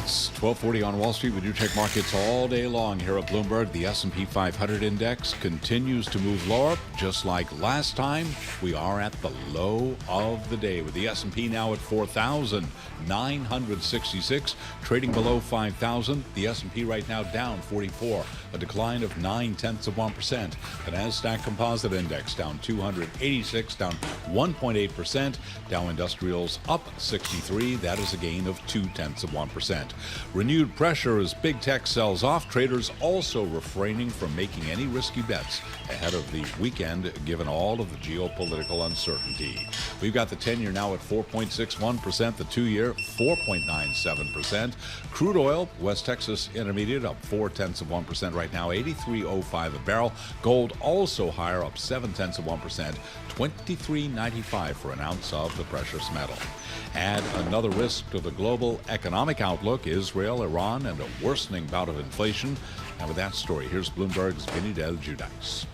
It's 12:40 on Wall Street. We do check markets all day long here at Bloomberg. The S&P 500 index continues to move lower. Just like last time, we are at the low of the day, with the S&P now at 4,966, trading below 5,000. The S&P right now down 44, a decline of 0.9%. The Nasdaq Composite Index down 286, down 1.8%. Dow Industrials up 63. That is a gain of 0.2%. Renewed pressure as big tech sells off. Traders also refraining from making any risky bets ahead of the weekend, given all of the geopolitical uncertainty. We've got the 10-year now at 4.61%, the 2-year 4.97%. Crude oil, West Texas Intermediate, up 0.4% right now, 83.05 a barrel. Gold also higher, up 0.7%, 23.95 for an ounce of the precious metal. Add another risk to the global economic outlook: Israel, Iran, and a worsening bout of inflation. And with that story, here's Bloomberg's Vinny Del Giudice.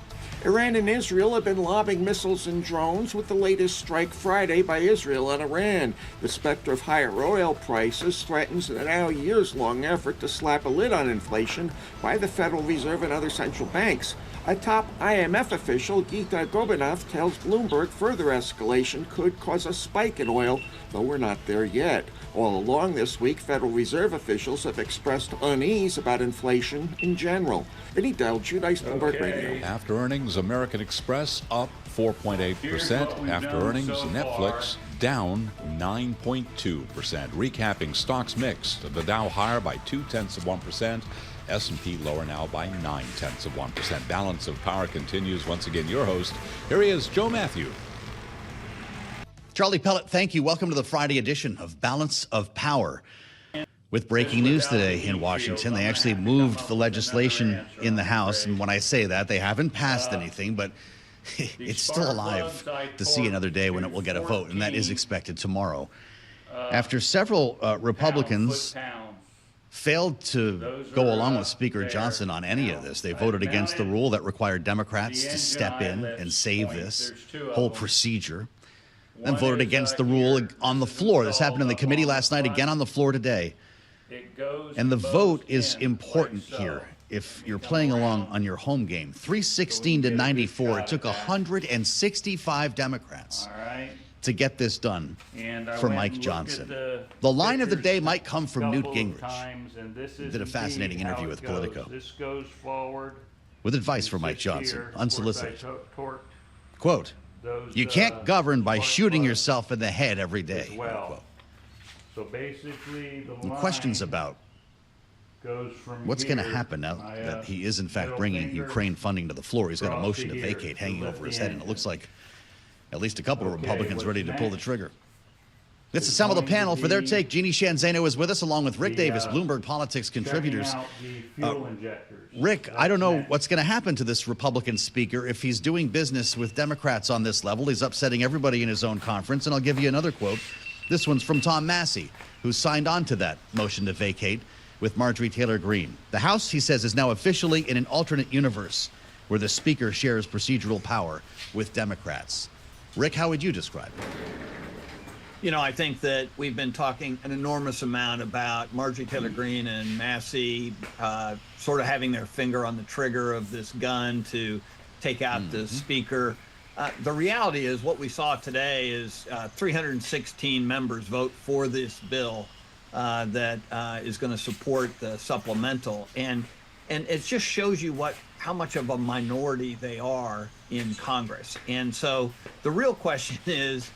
Iran and Israel have been lobbing missiles and drones, with the latest strike Friday by Israel on Iran. The specter of higher oil prices threatens the now years-long effort to slap a lid on inflation by the Federal Reserve and other central banks. A top IMF official, Gita Gobinath, tells Bloomberg further escalation could cause a spike in oil, though we're not there yet. All along this week, Federal Reserve officials have expressed unease about inflation in general. Vinny Del Giudice, Bloomberg Radio. After earnings, American Express up 4.8%. After earnings, Netflix down 9.2%. Recapping stocks mixed. The Dow higher by 0.2%. S&P lower now by 0.9%. Balance of Power continues. Once again, your host, here he is, Joe Matthew. Charlie Pellet, thank you. Welcome to the Friday edition of Balance of Power. With breaking news today in Washington, they actually moved the legislation in the House. And when I say that, they haven't passed anything, but it's still alive to see another day when it will get a vote, and that is expected tomorrow. After several Republicans failed to go along with Speaker Johnson on any of this, they voted against the rule that required Democrats to step in and save this whole procedure, then voted against the rule on the floor. This happened in the committee last night, again on the floor today. And the vote is important here. If you're playing along on your home game, 316 to 94, it took 165 Democrats to get this done for Mike Johnson. The line of the day might come from Newt Gingrich. He did a fascinating interview with Politico with advice for Mike Johnson, unsolicited. Quote, "You can't govern by shooting yourself in the head every day." Unquote. So basically, and questions about what's going to happen now that he is in fact bringing Ukraine funding to the floor. He's got a motion to vacate hanging over his head, and it looks like at least a couple of Republicans ready to pull the trigger. Let's assemble the panel for their take. Jeannie Shanzano is with us, along with Rick Davis, Bloomberg Politics contributors. Rick, I don't know what's going to happen to this Republican speaker if he's doing business with Democrats on this level. He's upsetting everybody in his own conference. And I'll give you another quote. This one's from Tom Massey, who signed on to that motion to vacate with Marjorie Taylor Greene. The House, he says, is now officially in an alternate universe where the speaker shares procedural power with Democrats. Rick, how would you describe it? You know, I think that we've been talking an enormous amount about Marjorie Taylor Greene and Massey sort of having their finger on the trigger of this gun to take out the speaker. The reality is what we saw today is 316 members vote for this bill that is going to support the supplemental. And it just shows you how much of a minority they are in Congress. And so the real question is,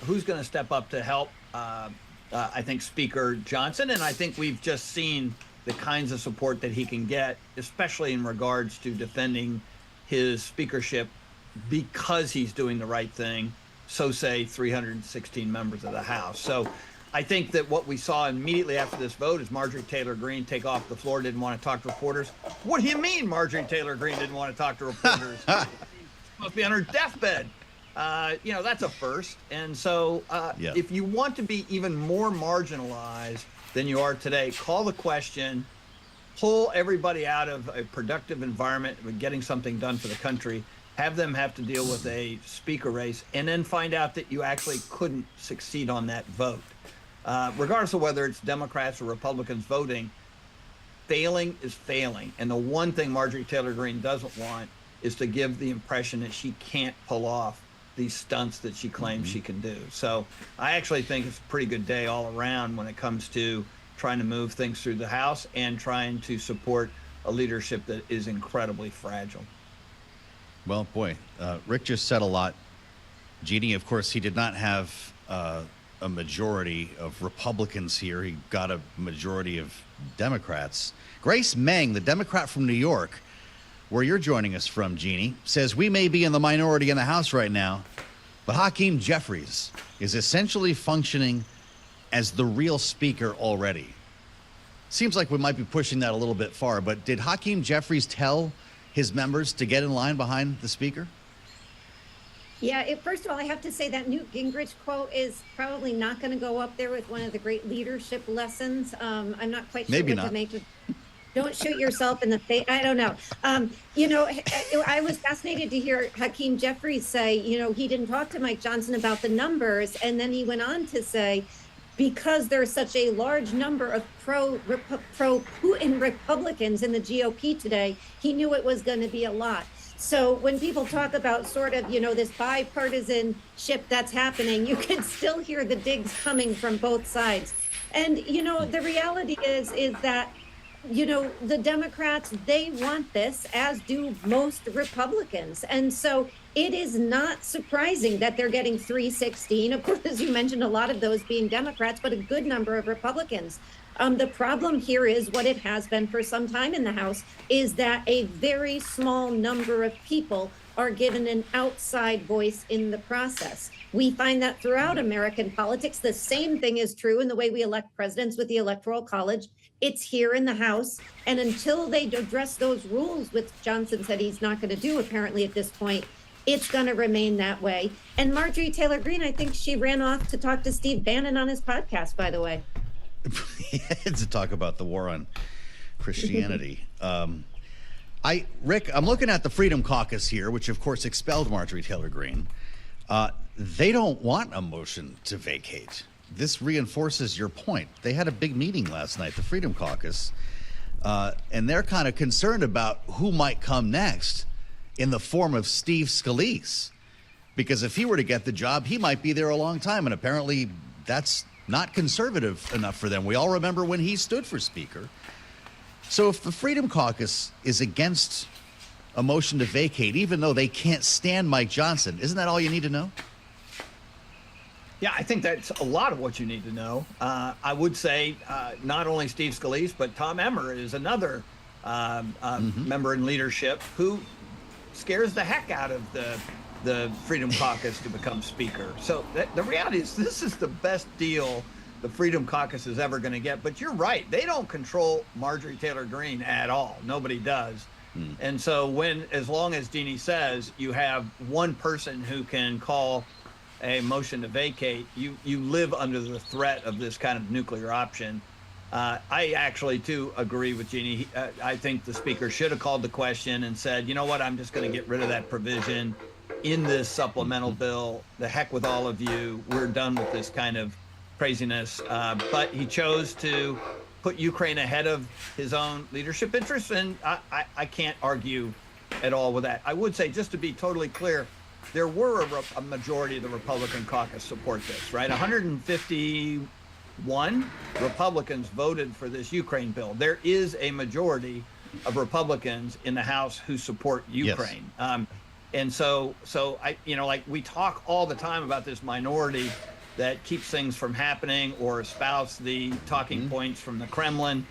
who's going to step up to help, I think, Speaker Johnson? And I think we've just seen the kinds of support that he can get, especially in regards to defending his speakership because he's doing the right thing, so say 316 members of the House. So I think that what we saw immediately after this vote is Marjorie Taylor Greene take off the floor, didn't want to talk to reporters. What do you mean Marjorie Taylor Greene didn't want to talk to reporters? Must be on her deathbed. That's a first. And so if you want to be even more marginalized than you are today, call the question, pull everybody out of a productive environment with getting something done for the country, have them have to deal with a speaker race, and then find out that you actually couldn't succeed on that vote. regardless of whether it's Democrats or Republicans voting, failing is failing. And the one thing Marjorie Taylor Greene doesn't want is to give the impression that she can't pull off these stunts that she claims she can do. So I actually think it's a pretty good day all around when it comes to trying to move things through the House and trying to support a leadership that is incredibly fragile. Well, boy, Rick just said a lot. Jeannie, of course, he did not have a majority of Republicans here. He got a majority of Democrats. Grace Meng, the Democrat from New York, where you're joining us from, Jeannie, says we may be in the minority in the House right now, but Hakeem Jeffries is essentially functioning as the real speaker already. Seems like we might be pushing that a little bit far, but did Hakeem Jeffries tell his members to get in line behind the speaker? Yeah, first of all, I have to say that Newt Gingrich quote is probably not going to go up there with one of the great leadership lessons. I'm not quite sure what to make of. Don't shoot yourself in the face. I don't know. I was fascinated to hear Hakeem Jeffries say, he didn't talk to Mike Johnson about the numbers. And then he went on to say, because there's such a large number of pro-Putin Republicans in the GOP today, he knew it was going to be a lot. So when people talk about sort of, this bipartisanship that's happening, you can still hear the digs coming from both sides. And, the reality is that, the Democrats, they want this, as do most Republicans. And so it is not surprising that they're getting 316. Of course, as you mentioned, a lot of those being Democrats, but a good number of Republicans. The problem here is what it has been for some time in the House, is that a very small number of people are given an outside voice in the process. We find that throughout American politics. The same thing is true in the way we elect presidents with the Electoral College. It's here in the House. And until they address those rules, which Johnson said he's not going to do apparently at this point, it's going to remain that way. And Marjorie Taylor Greene, I think she ran off to talk to Steve Bannon on his podcast, by the way. To talk about the war on Christianity. Rick, I'm looking at the Freedom Caucus here, which of course expelled Marjorie Taylor Greene. They don't want a motion to vacate. This reinforces your point. They had a big meeting last night, the Freedom Caucus, and they're kind of concerned about who might come next in the form of Steve Scalise, because if he were to get the job, he might be there a long time, and apparently that's not conservative enough for them. We all remember when he stood for Speaker. So if the Freedom Caucus is against a motion to vacate, even though they can't stand Mike Johnson, isn't that all you need to know? Yeah, I think that's a lot of what you need to know. I would say not only Steve Scalise, but Tom Emmer is another member in leadership who scares the heck out of the Freedom Caucus to become Speaker. So the reality is this is the best deal the Freedom Caucus is ever going to get. But you're right. They don't control Marjorie Taylor Greene at all. Nobody does. And so as long as Jeannie says you have one person who can call a motion to vacate, you live under the threat of this kind of nuclear option. I actually, too, agree with Jeannie. I think the Speaker should have called the question and said, you know what, I'm just going to get rid of that provision in this supplemental bill. The heck with all of you. We're done with this kind of craziness. But he chose to put Ukraine ahead of his own leadership interests, and I can't argue at all with that. I would say, just to be totally clear, there were a majority of the Republican caucus support this, right? 151 Republicans voted for this Ukraine bill. There is a majority of Republicans in the House who support Ukraine. Yes. And so we talk all the time about this minority that keeps things from happening or espouse the talking points from the Kremlin.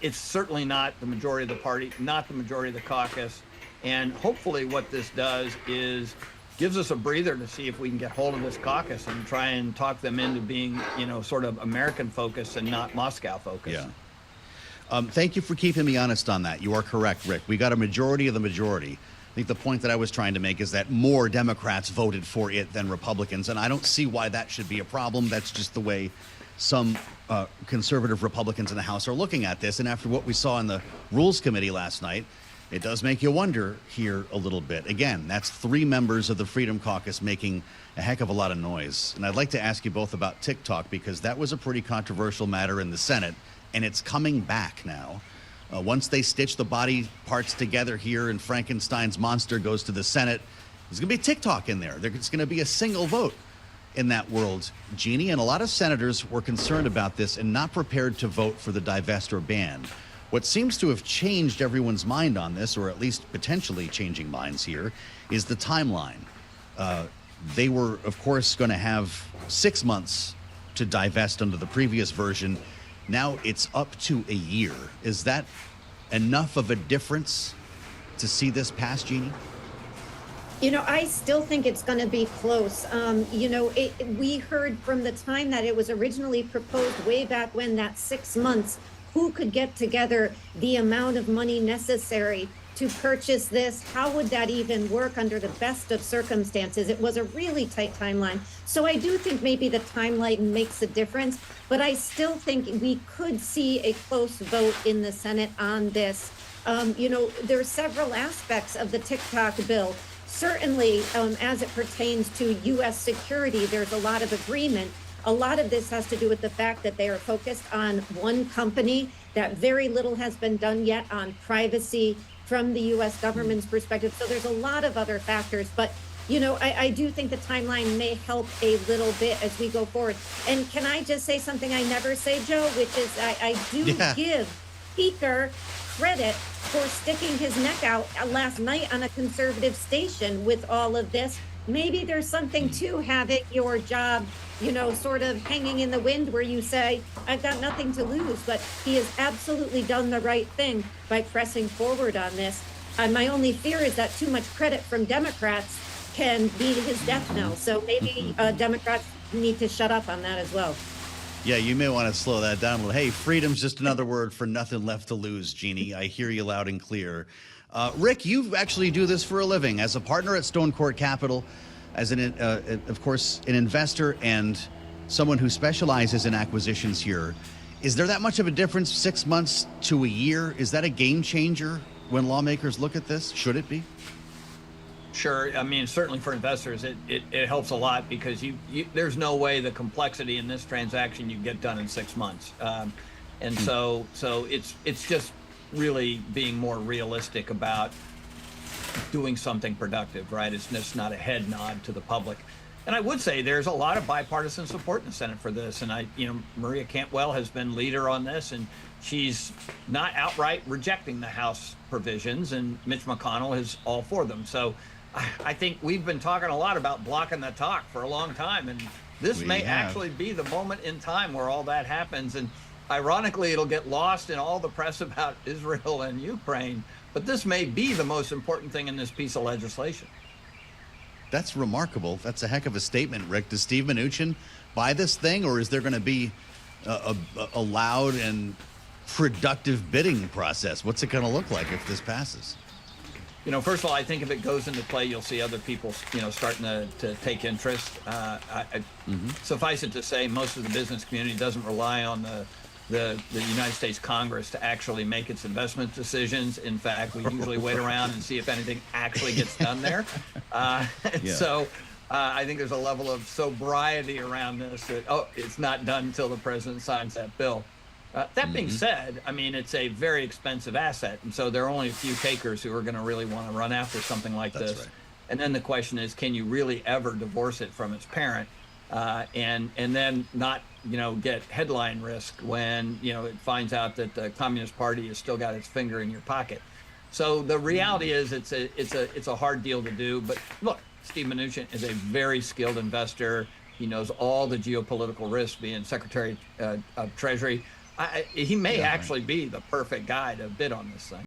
It's certainly not the majority of the party, not the majority of the caucus. And hopefully what this does is gives us a breather to see if we can get hold of this caucus and try and talk them into being, sort of American focused and not Moscow focused. Yeah. Thank you for keeping me honest on that. You are correct, Rick. We got a majority of the majority. I think the point that I was trying to make is that more Democrats voted for it than Republicans, and I don't see why that should be a problem. That's just the way some conservative Republicans in the House are looking at this. And after what we saw in the Rules Committee last night, it does make you wonder here a little bit. Again, that's 3 members of the Freedom Caucus making a heck of a lot of noise. And I'd like to ask you both about TikTok, because that was a pretty controversial matter in the Senate, and it's coming back now. Once they stitch the body parts together here and Frankenstein's monster goes to the Senate, there's going to be TikTok in there. There's going to be a single vote in that world, Jeannie. And a lot of senators were concerned about this and not prepared to vote for the divest or ban. What seems to have changed everyone's mind on this, or at least potentially changing minds here, is the timeline. They were, of course, going to have 6 months to divest under the previous version. Now it's up to a year. Is that enough of a difference to see this pass, Jeannie? You know, I still think it's going to be close. We heard from the time that it was originally proposed way back when, that 6 months, who could get together the amount of money necessary to purchase this? How would that even work under the best of circumstances? It was a really tight timeline. So I do think maybe the timeline makes a difference, but I still think we could see a close vote in the Senate on this. There are several aspects of the TikTok bill. Certainly, as it pertains to U.S. security, there's a lot of agreement. A lot of this has to do with the fact that they are focused on one company, that very little has been done yet on privacy from the U.S. government's perspective. So there's a lot of other factors. But, I do think the timeline may help a little bit as we go forward. And can I just say something I never say, Joe, which is I do give Speaker credit for sticking his neck out last night on a conservative station with all of this. Maybe there's something to having your job, sort of hanging in the wind, where you say, I've got nothing to lose. But he has absolutely done the right thing by pressing forward on this. My only fear is that too much credit from Democrats can be his death knell. So maybe Democrats need to shut up on that as well. Yeah, you may want to slow that down a little. Hey, freedom's just another word for nothing left to lose, Jeannie. I hear you loud and clear. Rick, you actually do this for a living as a partner at Stone Court Capital, as of course, an investor and someone who specializes in acquisitions here. Is there that much of a difference, 6 months to a year? Is that a game changer when lawmakers look at this? Should it be? Sure. I mean, certainly for investors, it helps a lot, because there's no way the complexity in this transaction you get done in 6 months. So it's just really being more realistic about doing something productive, right? It's just not a head nod to the public. And I would say there's a lot of bipartisan support in the Senate for this. And Maria Cantwell has been leader on this, and she's not outright rejecting the House provisions, and Mitch McConnell is all for them. So I think we've been talking a lot about blocking the talk for a long time, and this may actually be the moment in time where all that happens. And ironically, it'll get lost in all the press about Israel and Ukraine, but this may be the most important thing in this piece of legislation. That's remarkable. That's a heck of a statement, Rick. Does Steve Mnuchin buy this thing, or is there going to be a loud and productive bidding process? What's it going to look like if this passes? First of all, I think if it goes into play, you'll see other people, starting to take interest. Suffice it to say, most of the business community doesn't rely on the United States Congress to actually make its investment decisions. In fact, we usually wait around and see if anything actually gets done there. So I think there's a level of sobriety around this that, it's not done until the president signs that bill. That being said, I mean, it's a very expensive asset. And so there are only a few takers who are going to really want to run after something like this. Right. And then the question is, can you really ever divorce it from its parent and then not, get headline risk when, it finds out that the Communist Party has still got its finger in your pocket. So the reality is it's a hard deal to do. But look, Steve Mnuchin is a very skilled investor. He knows all the geopolitical risks, being Secretary of Treasury. He may actually be the perfect guy to bid on this thing.